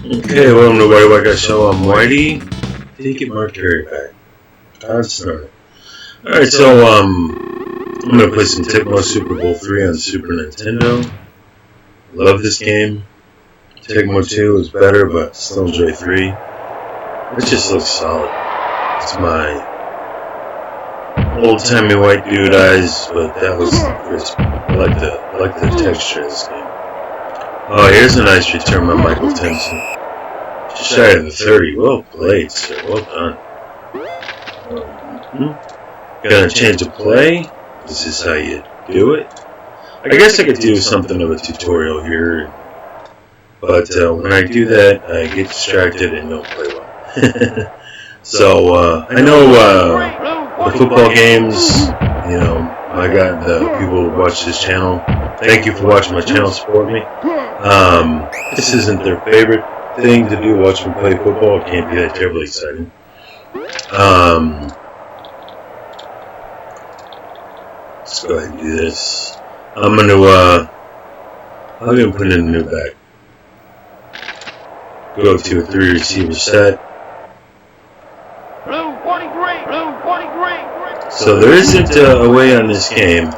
Okay, welcome to Whitey White Guy Show. I'm Whitey. Take it, Mark Carey back. Alright, so I'm gonna play some Tecmo Super Bowl 3 on Super Nintendo. Love this game. Tecmo 2 is better, but still enjoy 3. It just looks solid. It's my old-timey white dude eyes, but that was crisp. I like the texture of this game. Oh, here's a nice return by Michael Thompson. Just shy of the 30. Well played, sir. Well done. Gonna change the play. This is how you do it. I guess I could do something of a tutorial here, but when I do that, I get distracted and don't play well. So I know the football games. You know, I got the people who watch this channel. Thank you for watching my channel. Support me. This isn't their favorite thing to do, watch me play football. It can't be that terribly exciting. Let's go ahead and do this. I'm gonna put in a new back. Go to a 3 receiver set. Blue 43, blue 43. So there isn't a way on this game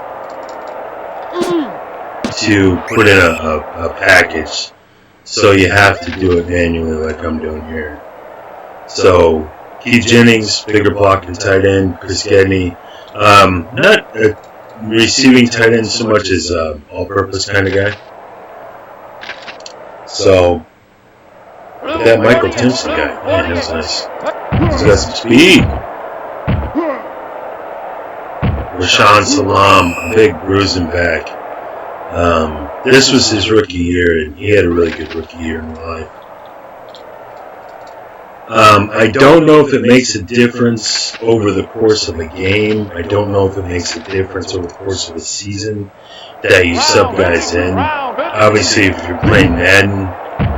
to put in a package. So you have to do it manually like I'm doing here. So Keith Jennings, bigger blocking tight end. Chris Gedney, not a receiving tight end so much as all-purpose kind of guy. So that Michael Thompson guy, man, that's nice. He's got some speed. Rashawn Salam, big bruising back. This was his rookie year, and he had a really good rookie year in life. I don't know if it makes a difference over the course of a game. I don't know if it makes a difference over the course of a season that you sub guys in. Obviously, if you're playing Madden,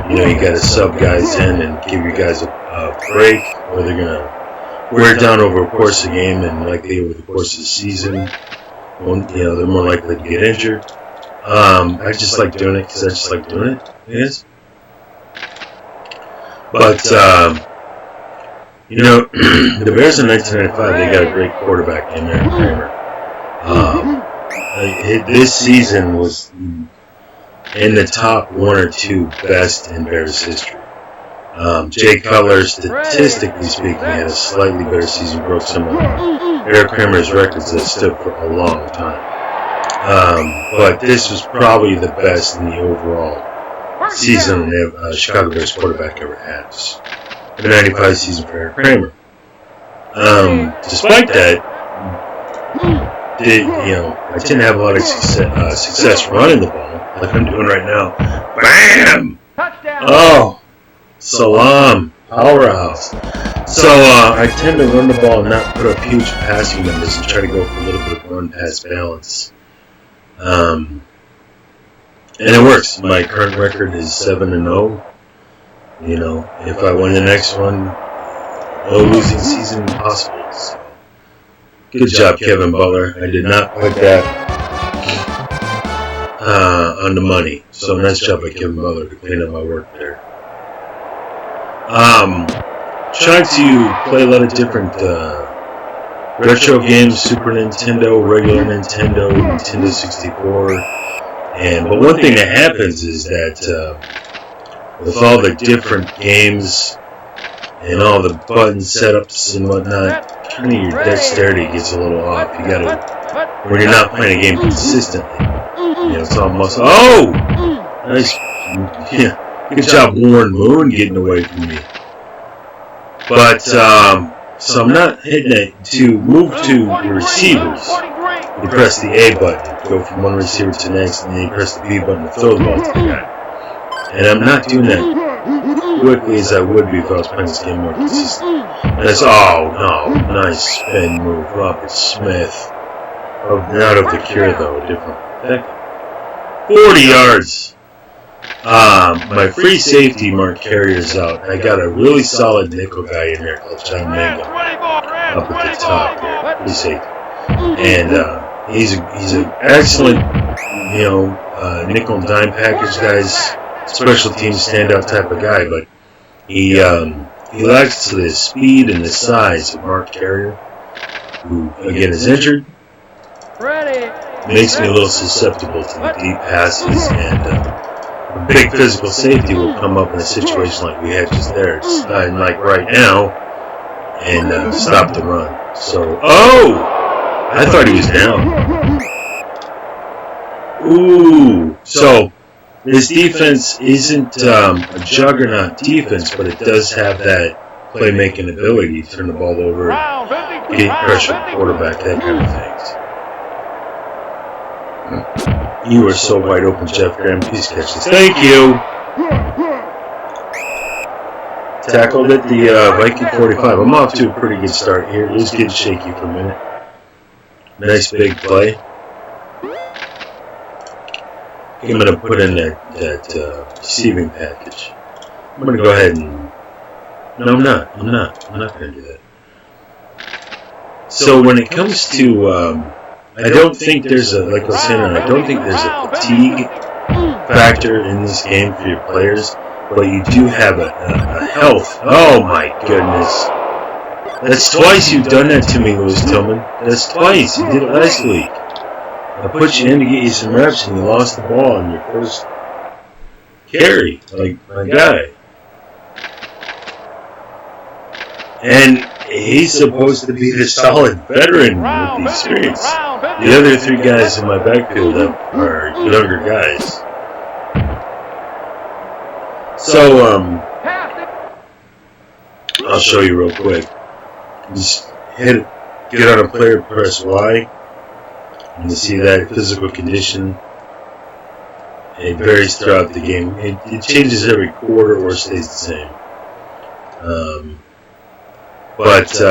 you know, you got to sub guys in and give you guys a break, or they're going to wear it down over the course of the game, and likely over the course of the season, you know, they're more likely to get injured. I just like doing it because I just like doing it, yes. But, you know, the Bears in 1995, they got a great quarterback named Eric Kramer. This season was in the top 1 or 2 best in Bears history. Jay Cutler, statistically speaking, had a slightly better season, broke some of Eric Kramer's records that stood for a long time. But this was probably the best in the overall season the Chicago Bears quarterback ever had. The 95 season for Eric Kramer. Despite that, I didn't have a lot of success running the ball like I'm doing right now. Bam! Oh, Salam, powerhouse. So I tend to run the ball and not put up huge passing numbers and try to go for a little bit of run-pass balance. And it works. My current record is 7-0. You know, if I win the next one, no losing season possible. So, good job, Kevin Butler. I did not put that on the money. So nice job by Kevin Butler to clean up my work there. Trying to play a lot of different retro games, Super Nintendo, regular Nintendo, Nintendo 64. But one thing that happens is that with all the different games and all the button setups and whatnot, kind of your dexterity gets a little off. You gotta, when you're not playing a game consistently, you know, it's almost, oh! Nice, yeah, good job, Warren Moon, getting away from me. But, so I'm not hitting it. To move to the receivers, you press the A button, go from one receiver to the next, and then you press the B button to throw the ball to the guy. And I'm not doing that quickly as I would be if I was playing this game more consistently. And it's, oh no, nice spin move, Robert Smith. Not of the cure though, a different heck. 40 yards. My free safety Mark Carrier's out. I got a really solid nickel guy in there called John Mango up at the top there, free safety. And he's an excellent, nickel and dime package guys, special teams standout type of guy. But he lacks the speed and the size of Mark Carrier, who again is injured. Makes me a little susceptible to the deep passes, and a big physical safety will come up in a situation like we had just there, and like right now, and stop the run. So, I thought he was down. Ooh, so this defense isn't a juggernaut defense, but it does have that playmaking ability to turn the ball over, get pressure the quarterback, that kind of things. You are so wide open, Jeff Graham. Please catch this. Thank you. Tackled at the Viking 45. I'm off to a pretty good start here. It was getting shaky for a minute. Nice big play. I'm going to put in that receiving package. I'm going to go ahead and... No, I'm not. I'm not going to do that. So when it comes to... I don't think there's a, like I was saying, I don't think there's a fatigue factor in this game for your players, but you do have a health. Oh my goodness. That's twice you've done that to me, Lewis Tillman. That's twice. You did it last week. I put you in to get you some reps and you lost the ball in your first carry, like my guy. And he's supposed to be the solid veteran with the experience. The other three guys in my backfield are younger guys. So, I'll show you real quick. Just get on a player, press Y, and you see that physical condition. It varies throughout the game. It changes every quarter or stays the same. But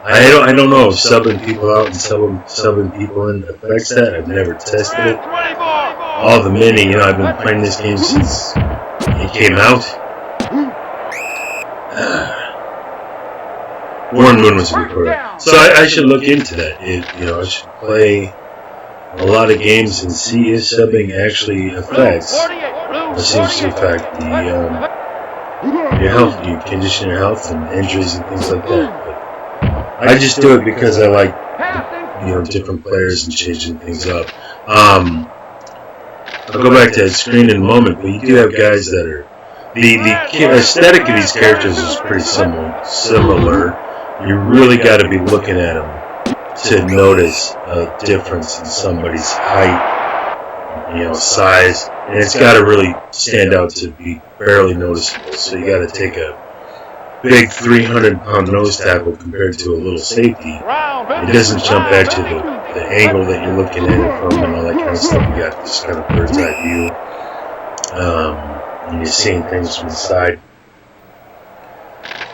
I don't know if subbing people out and subbing people in affects that. I've never tested it. All the many, I've been playing this game since it came out. Warren Moon was a good quarterback. So I should look into that. I should play a lot of games and see if subbing actually affects, or seems to affect your health, your condition, your health, and injuries and things like that. But I just do it because I like, different players and changing things up. I'll go back to that screen in a moment, but you do have guys that are the aesthetic of these characters is pretty similar. You really got to be looking at them to notice a difference in somebody's height, size, and it's got to really stand out to be barely noticeable. So you got to take a big 300-pound nose tackle compared to a little safety. It doesn't jump at you the angle that you're looking at it from and all that kind of stuff. You got this kind of bird's eye view, and you're seeing things from the side.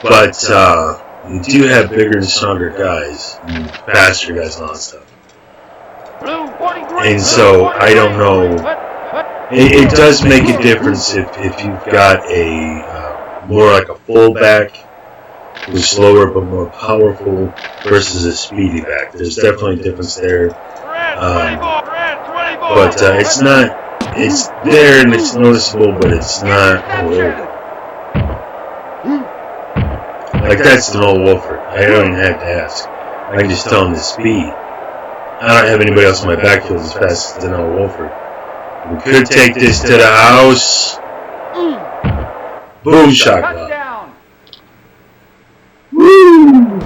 But you do have bigger and stronger guys, and faster guys and all that stuff. And so I don't know. It does make a difference if you've got a more like a fullback who's slower but more powerful versus a speedy back. There's definitely a difference there. But it's not. It's there and it's noticeable, but it's not all over. Like that's Noel Wolford. I don't even have to ask. I can just tell him the speed. I don't have anybody else in my backfield as fast as Noel Wolford. We could take this to the house. Boom, shot clock. Woo!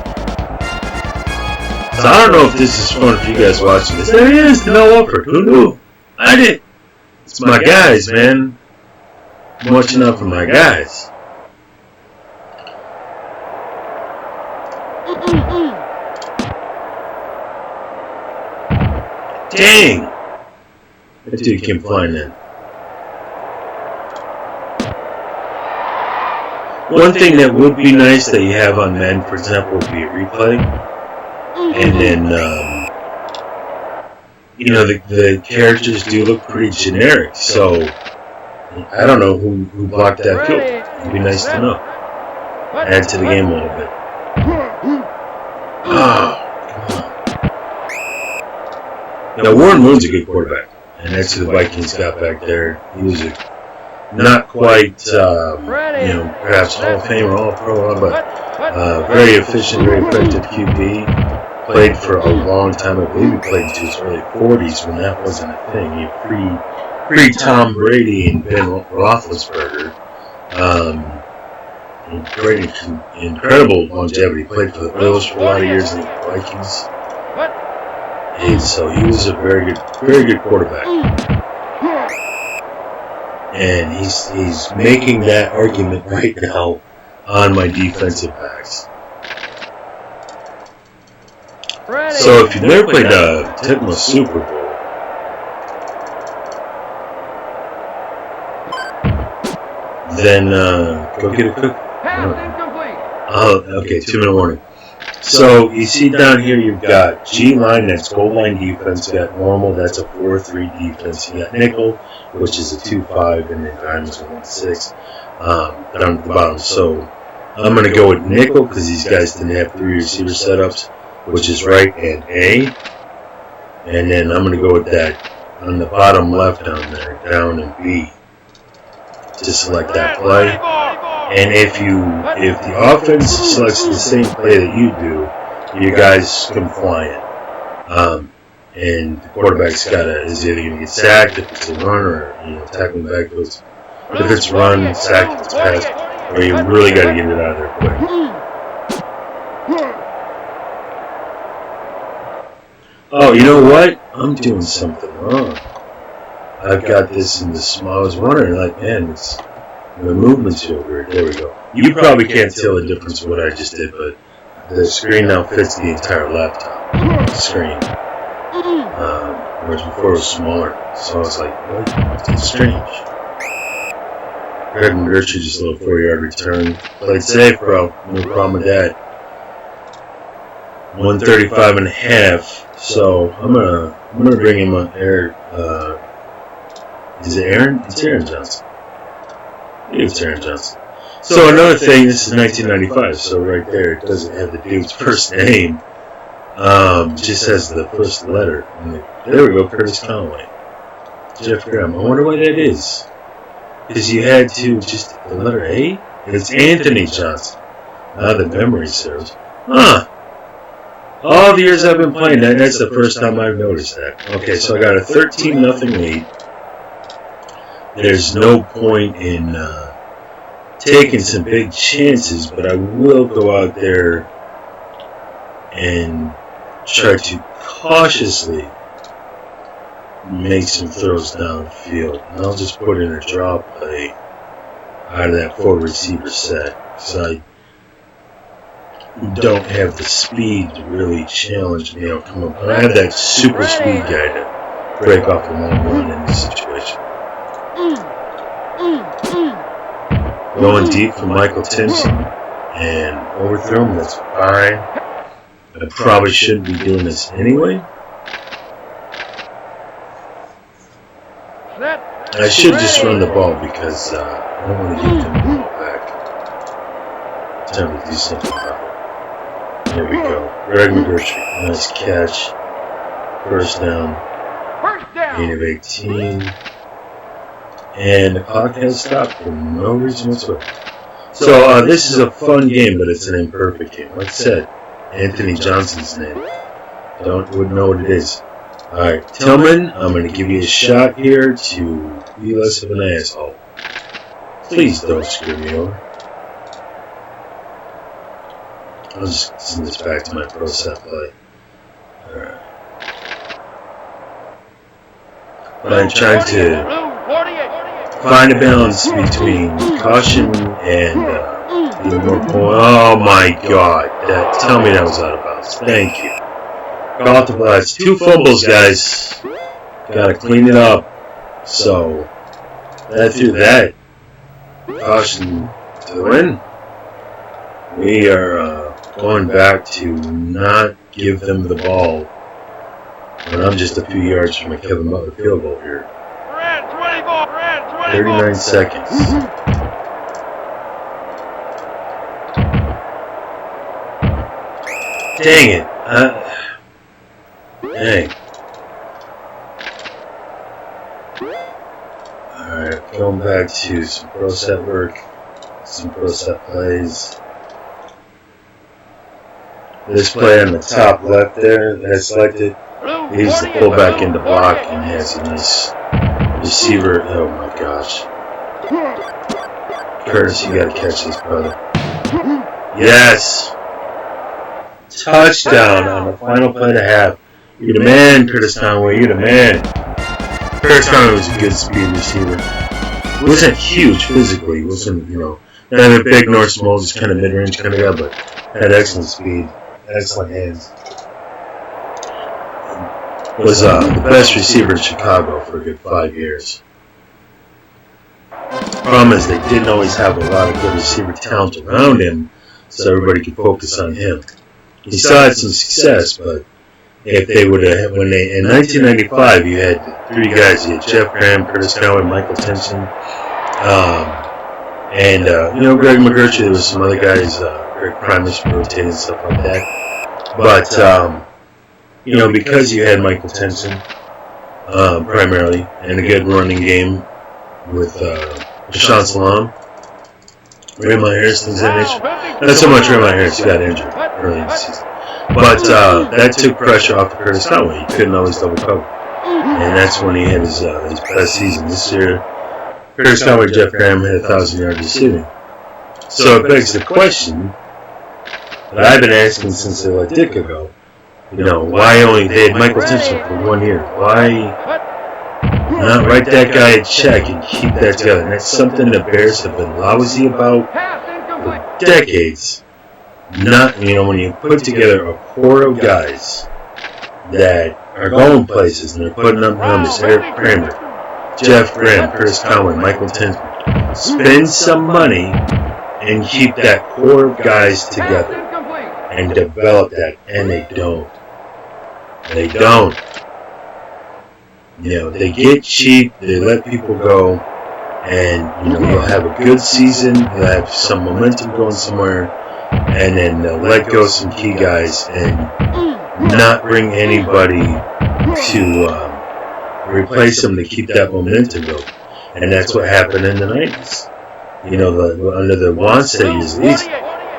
So I don't know if this is fun for you guys watching this. There he is, Noel Wolford. Who knew? I did. It's my guys, man. I'm watching out for my guys. Dang! That dude came flying in. One thing that would be nice that you have on Madden, for example, would be a replay. And then, the characters do look pretty generic. So, I don't know who blocked that field. It'd be nice to know. Add to the game a little bit. Oh. Now, Warren Moon's a good quarterback, and that's who the Vikings got back there. He was not quite, perhaps Hall of Fame or All Pro, but very efficient, very effective QB. Played for a long time. I believe he played into his early 40s when that wasn't a thing. He pre Tom Brady and Ben Roethlisberger. Incredible longevity. Played for the Bills for a lot of years and the Vikings. And so he was a very good quarterback. And he's making that argument right now on my defensive backs. So if you've never played Tecmo Super Bowl, then go get a cook. Oh, okay, 2-minute warning. So you see down here you've got G line, that's goal line defense. You got normal, that's a 4-3 defense. You got nickel, which is a 2-5, and then dime is a 1-6 down at the bottom. So I'm going to go with nickel because these guys didn't have 3 receiver setups, which is right and A. And then I'm going to go with that on the bottom left down there, down and B, to select that play. And if the offense selects the same play that you do, you guys come flying. And the quarterback's is either going to get sacked if it's a run or tackling backfield. If it's run, sacked if it's pass, or you really got to get it out of there quick. Oh, you know what? I'm doing something wrong. I've got this in the small. I was wondering, man, the movement's so weird. There we go. You probably can't tell the difference of what I just did, but the screen now fits the entire laptop screen. Whereas before it was smaller. So I was like, what? It's strange. Greg McGurtry, just a little 4-yard return. Played safe, bro. No problem with that. 135.5. So I'm gonna bring him on air. Is it Aaron? It's Aaron Johnson. It's Aaron Johnson. So another thing, this is 1995, so right there it doesn't have the dude's first name. Just has the first letter. There we go, Curtis Conway. Jeff Graham. I wonder why that is. Because you had to just the letter A? It's Anthony Johnson. Now the memory serves. Huh. All the years I've been playing that's the first time I've noticed that. Okay, so I got a 13-0 lead. There's no point in taking some big chances, but I will go out there and try to cautiously make some throws downfield. And I'll just put in a draw play out of that 4-receiver set. So I don't have the speed to really challenge me. Come on. I have that super speed guy to break off a long run in this situation. Going deep for Michael Timpson and overthrow him, that's fine. I probably shouldn't be doing this anyway. I should just run the ball because I don't want to give them the ball back. Time to do something about it. There we go. Greg McGurtry, nice catch. First down. Gain of 18. And the clock has stopped for no reason whatsoever. So this is a fun game, but it's an imperfect game. Like I said, Anthony Johnson's name. Wouldn't know what it is. Alright, Tillman, I'm going to give you a shot here to be less of an asshole. Please don't screw me over. I'll just send this back to my pro set play. Alright. But I'm trying to find a balance between caution and being more point. Oh my god. Tell me that was out of bounds. Thank you. Call the blast. 2 fumbles, guys. Gotta clean it up. So, through that, caution to the win. We are going back to not give them the ball. And I'm just a few yards from a Kevin Butler field goal here. 39 seconds. Dang it. Dang. Alright, going back to some pro set work, some pro set plays. This play on the top left there that I selected, he used to pull back into block and has a nice receiver. Oh my gosh. Curtis, you gotta catch this, brother. Yes! Touchdown on the final play to have. You're the man, Curtis Conway. You're the man. Curtis Conway was a good speed receiver. He wasn't huge physically. He wasn't, not a big nor small, just kind of mid-range kind of guy, but had excellent speed, excellent hands. Was the best receiver in Chicago for a good 5 years. Problem is, they didn't always have a lot of good receiver talent around him, so everybody could focus on him. He still had some success, but if they would have, in 1995, you had 3 guys. You had Jeff Graham, Curtis Conway, Michael Tenson, and Greg McGurchy. There was some other guys, Greg Primus rotating and stuff like that. But because you had Michael Tenson primarily, and a good running game with Rashawn Salam, Raymond Harrison's in it. Not so much Raymond Harrison got injured early in the season. But that took pressure off of Curtis Conway. He couldn't always double cover. And that's when he had his best season. This year, Curtis Conway and Jeff Graham had 1,000 yards receiving. So it begs the question that I've been asking since a dick ago. Why only they had Michael Tenson for 1 year? Why not write that guy a check and keep that together? And that's something the Bears have been lousy about for decades. Not, when you put together a core of guys that are going places and they're putting up numbers, Eric Kramer, Jeff Graham, Curtis Conway, Michael Tenson, spend some money and keep that core of guys together and develop that, and they don't. They don't. They get cheap, they let people go, and you'll have a good season, you'll have some momentum going somewhere, and then they'll let go some key guys and not bring anybody to replace them to keep that momentum going. And that's what happened in the 90s. Under the Wannstedt years, at least.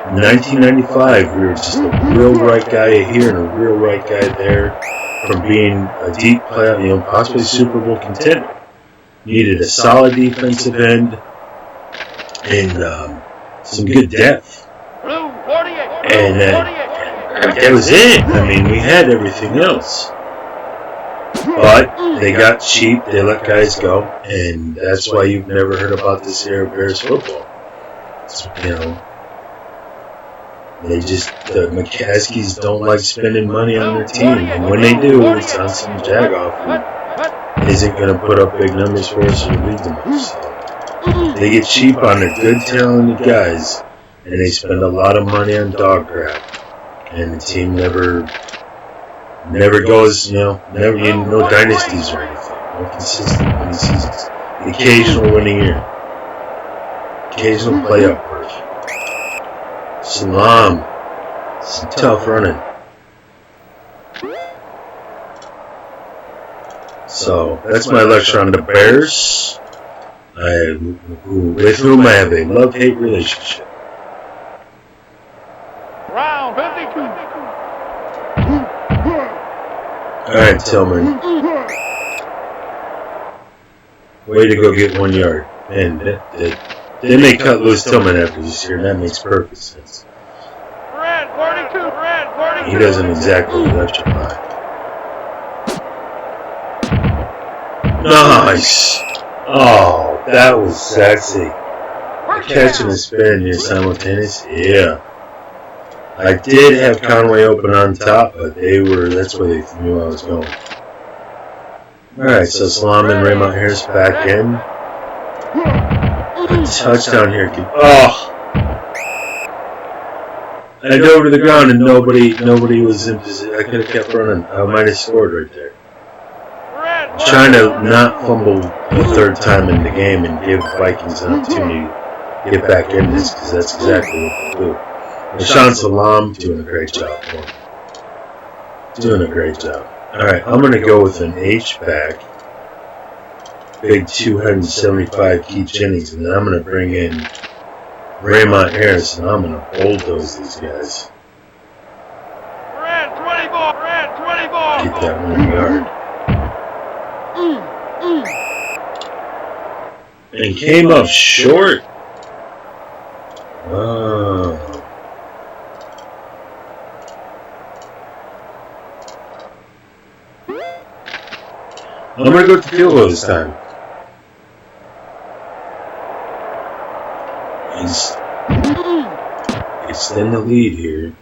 In 1995, we were just a real right guy here and a real right guy there from being a deep playoff, possibly Super Bowl contender. Needed a solid defensive end and some good depth. And that was it. We had everything else. But they got cheap, they let guys go, and that's why you've never heard about this era of Bears football. They just, the McCaskies don't like spending money on their team. And when they do, it's on some jagoff who isn't going to put up big numbers for us or lead them up. So they get cheap on their good, talented guys, and they spend a lot of money on dog crap. And the team never goes, no dynasties or anything. No consistent winning seasons. The occasional winning year. Occasional playoff berth. Salam. Some tough running. So, that's my lecture on the Bears, with whom I have a love-hate relationship. Round 52. Alright, Tillman. Way to go get 1 yard. And they may cut Lewis Tillman after this year, and that makes perfect sense. Red 42. He doesn't exactly electrify. Nice! Oh, that was sexy. Catching a spin here simultaneous. Yeah. I did have Conway open on top, but that's where they knew I was going. Alright, so Salam and Raymond Harris back in. A touchdown here. Oh! I dove to the ground and nobody was in position. I could have kept running. I might have scored right there. Trying to not fumble the third time in the game and give Vikings an opportunity to get back in this, because that's exactly what they do. Rashawn Salam doing a great job for him. Doing a great job. Alright, I'm going to go with an H-back. big 275 Keith Jennings, and then I'm going to bring in Raymond Harris, and I'm going to bulldoze these guys. Red 24. Red 24. Get that 1 yard. And came up short. Oh. I'm going to go with the field goal this time. Extend the lead here.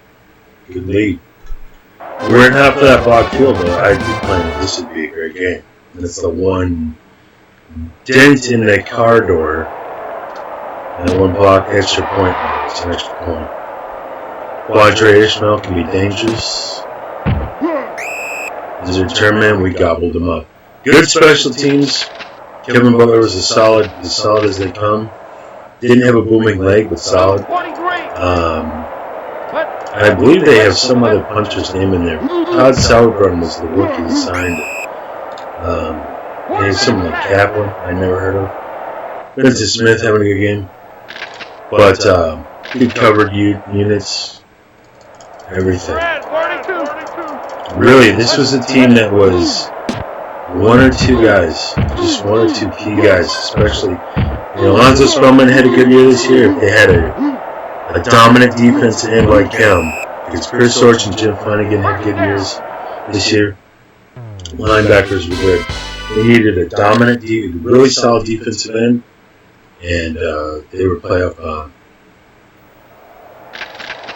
Good lead. We're in half of that block field goal. I'd be playing. This would be a great game. And it's the one dent in the car door. And one block extra point. It's an extra point. Quadre Ishmael can be dangerous. As a return man, we gobbled him up. Good special teams. Kevin Butler was as solid as they come. Didn't have a booming leg, but solid. I believe they have some other puncher's name in there. Todd Sauerbrunn was the rookie that signed it. And someone like Kaplan, I never heard of. Vincent Smith having a good game. But good covered units. Everything. Really, this was a team that was one or two guys. Just one or two key guys, especially. Alonzo Spellman had a good year this year. They had a dominant defense end like him. Because Chris Orch and Jim Flanagan had good years this year. Linebackers were good. They needed a dominant, really solid defensive end. And they were playoff bound.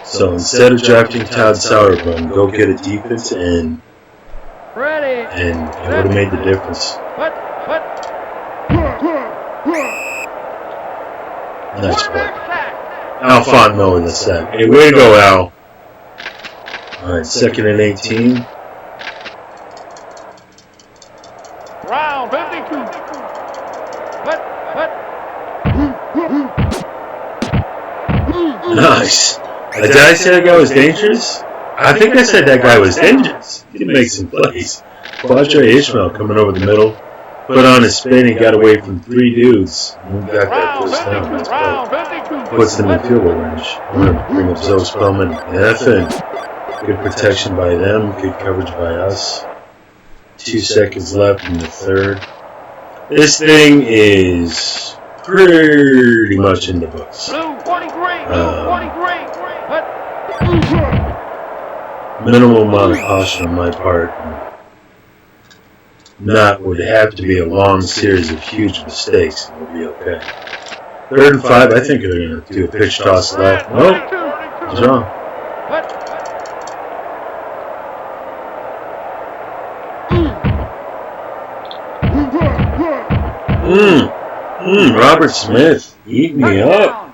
So instead of drafting Todd Sauerbrunn, go get a defense end. And it would have made the difference. Nice play. Al Fontenot in the sack. Hey, way to go, Al. Alright, 2nd and 18. Round 52. Nice. Did I say that guy was dangerous? I think I said that guy was dangerous. He did make some plays. Quadre Ishmael coming over the middle. Put on his spin and got away from 3 dudes. And got that first down. That's play. Puts them in field goal range. I'm going to bring up Zoe Spellman. Nothing. Good protection by them. Good coverage by us. 2 seconds left in the third. This thing is pretty much in the books. Minimal amount of caution on my part. Would have to be a long series of huge mistakes and we'll be okay. 3rd and 5, I think they're going to do a pitch toss left. Nope. He's wrong. Robert Smith, eat me up.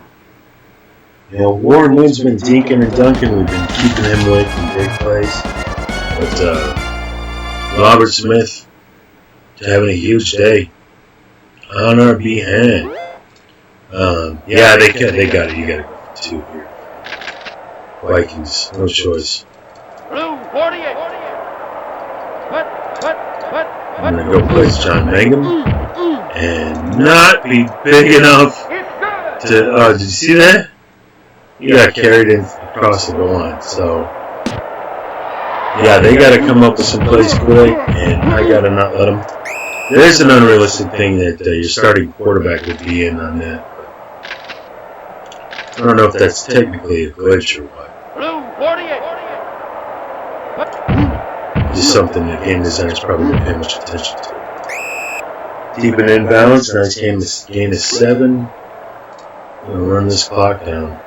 Warren Moon's been dinking and dunking. We've been keeping him away from big plays. But Robert Smith having a huge day on our behalf. Yeah, they got it. You got to go for 2 here. Vikings, no choice. I'm going to go place John Mangum and not be big enough to. Did you see that? He got carried in across the goal line. So, yeah, they got to come up with some plays quick, and I got to not let them. There's an unrealistic thing that your starting quarterback would be in on that. But I don't know if that's technically a glitch or what. Just something that game designers probably don't pay much attention to. Deep and inbounds, nice gain of 7. We'll run this clock down.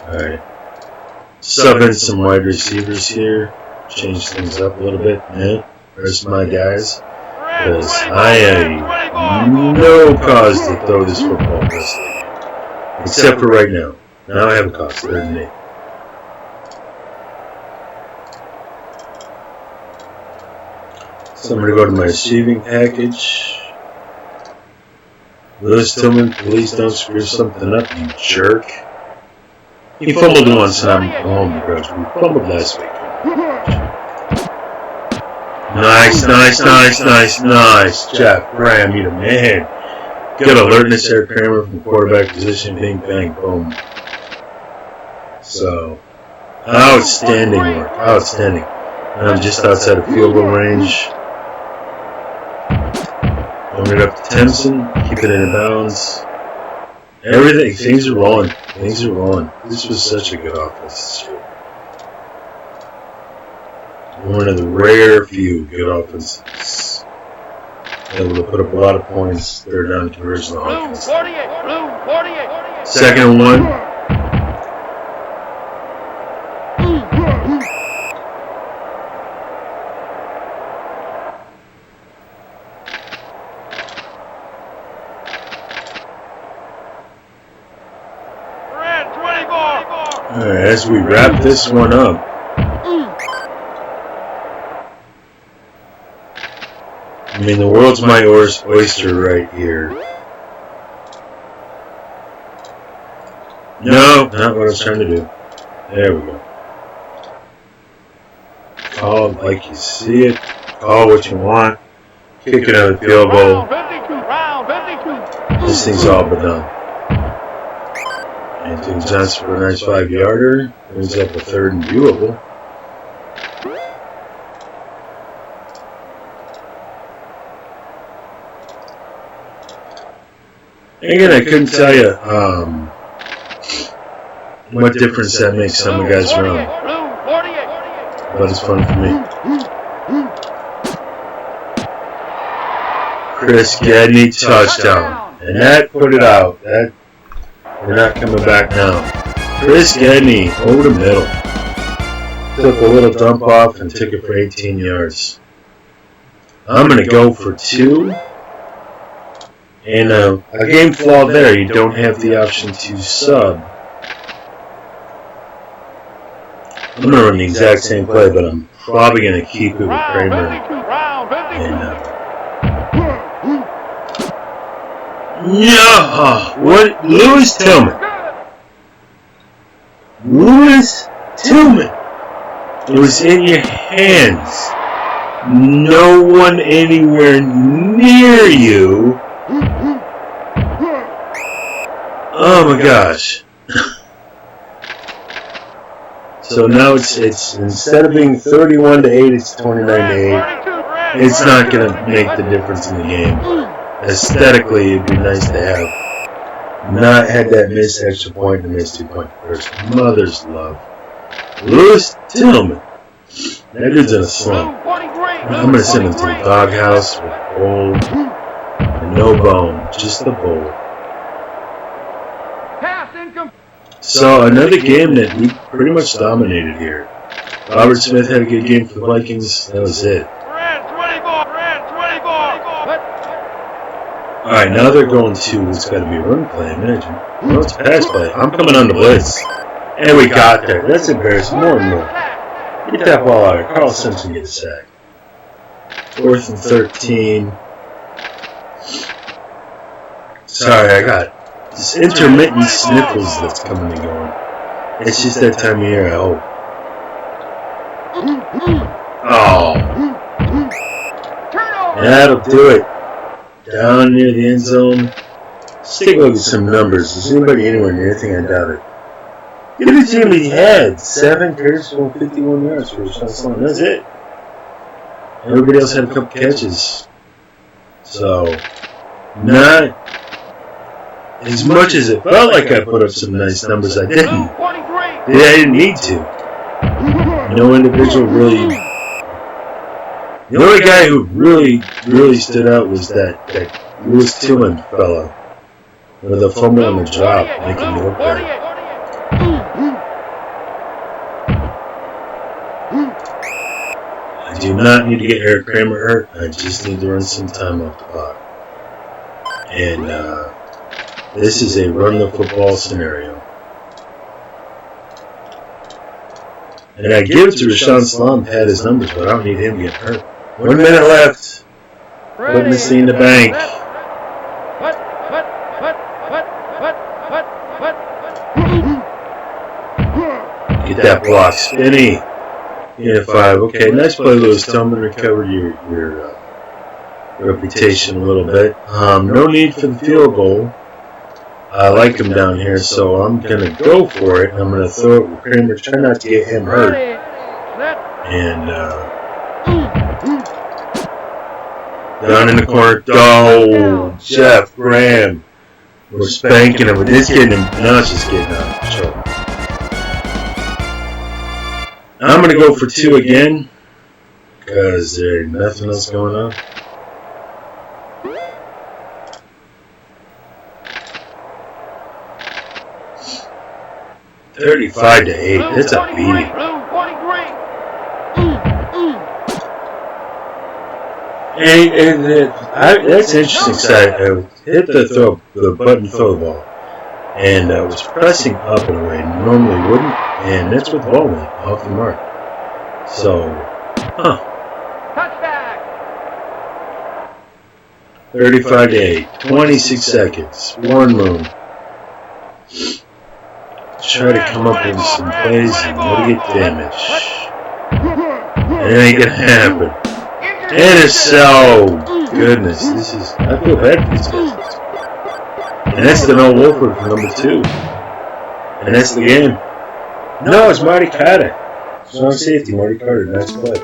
Alright. Sub in some wide receivers here. Change things up a little bit. Yeah. Where's my guys? Because I have no cause to throw this football this league. Except for right now. Now I have a cause. 3rd and 8. So I'm going to go to my receiving package. Lewis Tillman, please don't screw something up, you jerk. He fumbled once and I'm home, bros. We fumbled last week. Nice. Jeff Graham, you the man. Good alertness there, Kramer from quarterback position. Bing, bang, boom. So, outstanding work. Outstanding. And I'm just outside of field goal range. Throwing it up to Tennyson. Keep it in bounds. Everything. Things are rolling. This was such a good offense this year. One of the rare few good offenses. Able to put up a lot of points. Third down conversion offense. 48. 2nd and 1. Red 24. All right, as we wrap this one up. I mean, the world's my oyster right here. No, not what I was trying to do. There we go. Call it like you see it. Call what you want. Kick it out of the field goal. Round 52. This thing's all but done. Anthony Johnson for a nice 5-yarder. Brings up a 3rd and viewable. Again, I couldn't tell you what difference that makes some of the guys run. But it's fun for me. Chris Gedney touchdown. And that put it out. We're not coming back now. Chris Gedney over the middle. Took a little dump off and took it for 18 yards. I'm going to go for 2. And a game flaw there, you don't have the option to sub. I'm going to run the exact same play, but I'm probably going to keep it with Kramer. And, what? Lewis Tillman. It was in your hands. No one anywhere near you. Oh my gosh. So now it's instead of being 31-8, it's 29-8. It's not going to make the difference in the game. Aesthetically, it'd be nice to have not had that missed extra point and missed 2-point conversion. Mother's love. Lewis Tillman. That dude's in a slump. I'm going to send him to the doghouse with bowl and no bone, just the bowl. So another game that we pretty much dominated here. Robert Smith had a good game for the Vikings. That was it. Alright, now they're going to, it's got to be a run play, I imagine. No, it's a pass play. I'm coming on the blitz. And we got there. That's embarrassing. More and more. Get that ball out here. Carl Simpson gets a sack. 4th and 13. Sorry, I got this intermittent sniffles that's coming and going. It's just that time of year, I hope. Oh. That'll do it. Down near the end zone. Let's take a look at some numbers. Is anybody anywhere near anything? I doubt it. Look at the team he had. 7 carries for 51 yards for Sean Sloan. That's it. Everybody else had a couple catches. So, not as much as it felt like I put up some nice numbers, I didn't. I didn't need to. No individual really. The only guy who really stood out was that Lewis Tillman fella with a fumble on the drop, making me look bad. I do not need to get Eric Kramer hurt. I just need to run some time off the clock. And this is a run the football scenario. And I give it to Rashawn Slum, had his numbers, but I don't need him to get hurt. 1 minute left. Putting this thing in the bank. Get that block, Spinny. Yeah, 5. Okay, nice play, Lewis Tillman. Recovered your reputation a little bit. No need for the field goal. I like him down here, so I'm going to go for it. I'm going to throw it with Kramer. Try not to get him hurt. And down in the corner. Oh, Jeff Graham. We're spanking him, but this getting him. Now it's just getting out of control. I'm going to go for 2 again because there ain't nothing else going on. $35-8. That's a beating. And that's interesting. So I hit the button throw the ball, and I was pressing up in a way I normally wouldn't, and that's what the ball went off the mark. So, Touchback. 35-8. 26 seconds. One move. Try to come up with some plays and mitigate damage. It ain't gonna happen. And it's goodness, I feel bad for these guys. And that's the no Wolford for number 2. And that's the game. No, it's Marty Carter. Strong safety, Marty Carter, nice play.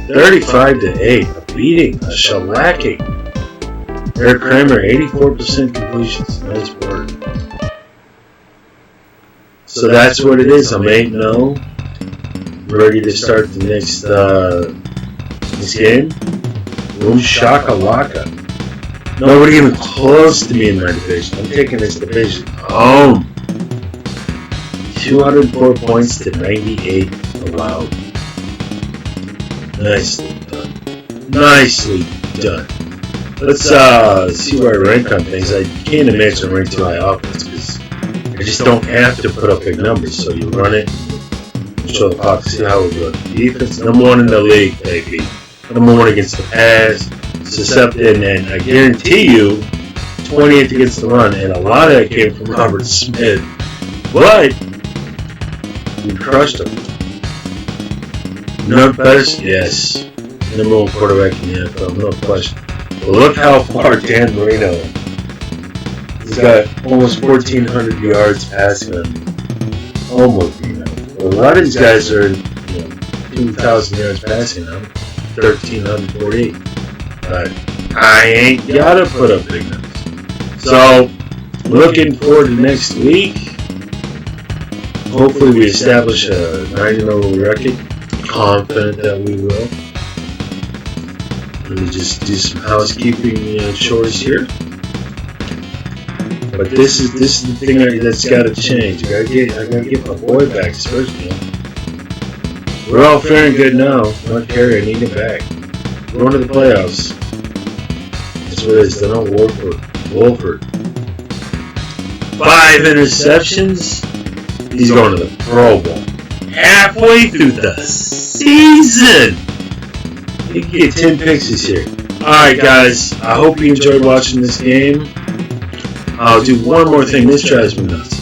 35-8, a beating, a shellacking. Eric Kramer, 84% completions, nice work. So that's what it is. I'm 8-0. Ready to start the next game. Boom shakalaka. Nobody even close to me in my division. I'm taking this division home. 204 points to 98 allowed. Nicely done. Nicely done. Let's see where I rank on things. I can't imagine I rank too high offense because I just don't have to put up big numbers. So you run it, show the clock, see how we're doing. Defense, number 1 in the league, baby. Number 1 against the pass, susceptible, and I guarantee you, 20th against the run, and a lot of that came from Robert Smith. But we crushed him. No best, yes. Number 1 quarterback in the NFL, no question. But look how far Dan Marino. He's got almost 1,400 yards passing on me. Almost, you know. A lot of these guys are, 2,000 yards passing on them. 1,348. But I ain't gotta put up big numbers. So, looking forward to next week. Hopefully we establish a 9-0 record. Confident that we will. Let me just do some housekeeping chores here. But this is the thing that's got to change. I gotta get my boy back, especially. We're all fair and good now. Not Carey, I need him back. We're going to the playoffs. That's what it is. They're not Wolford. 5 interceptions. He's going to the Pro Bowl. Halfway through the season. You can get 10 picks this year. Alright, guys. I hope you enjoyed watching this game. I'll do one more thing. This drives me nuts.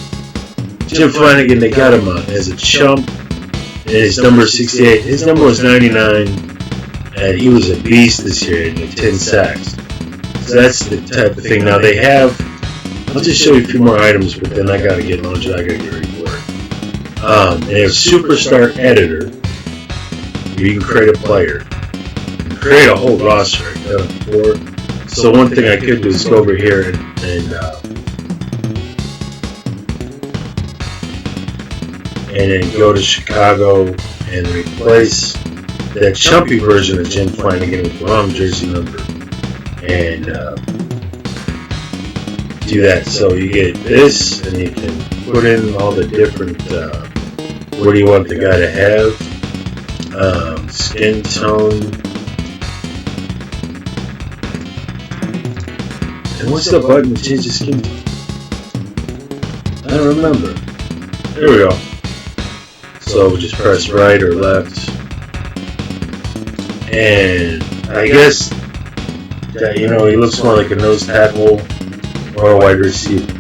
Jim Flanagan, they got him as a chump. And his number is 68. His number was 99. And he was a beast this year in 10 sacks. So that's the type of thing. Now they have, I'll just show you a few more items, but then I got to get launch. I got to get ready for it. They have Superstar Editor. Where you can create a player. You can create a whole roster. So one thing I could do is go over here and then go to Chicago and replace that chumpy version of Jim Flanagan with the wrong jersey number and do that. So you get this and you can put in all the different what do you want the guy to have, skin tone, and what's the button to change the skin tone? I don't remember. There we go. So we just press right or left. And I guess that, he looks more like a nose tackle or a wide receiver.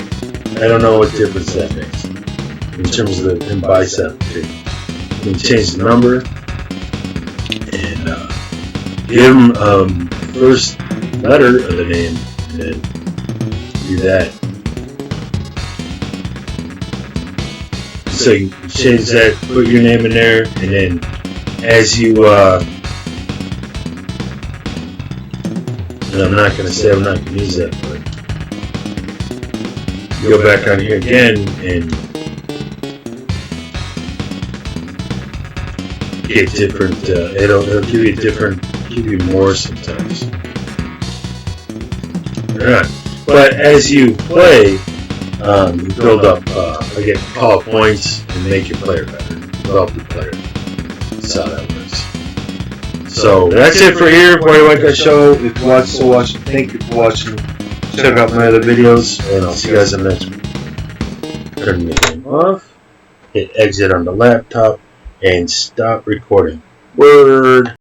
I don't know what difference that makes in terms of the bicep. You can change the number. give them first letter of the name, and then do that. So you change that, put your name in there, and then as you, and I'm not going to use that, but you go back on here again and get different, it'll give you more sometimes. Alright. But as you play, you build up, call points and make your player better. Develop your player. That's how that works. So that's it for here. If you like that show, if you watch, so watching, thank you for watching. Check out my other videos, and I'll see you guys in the next one. Turn the game off. Hit exit on the laptop and stop recording. Word.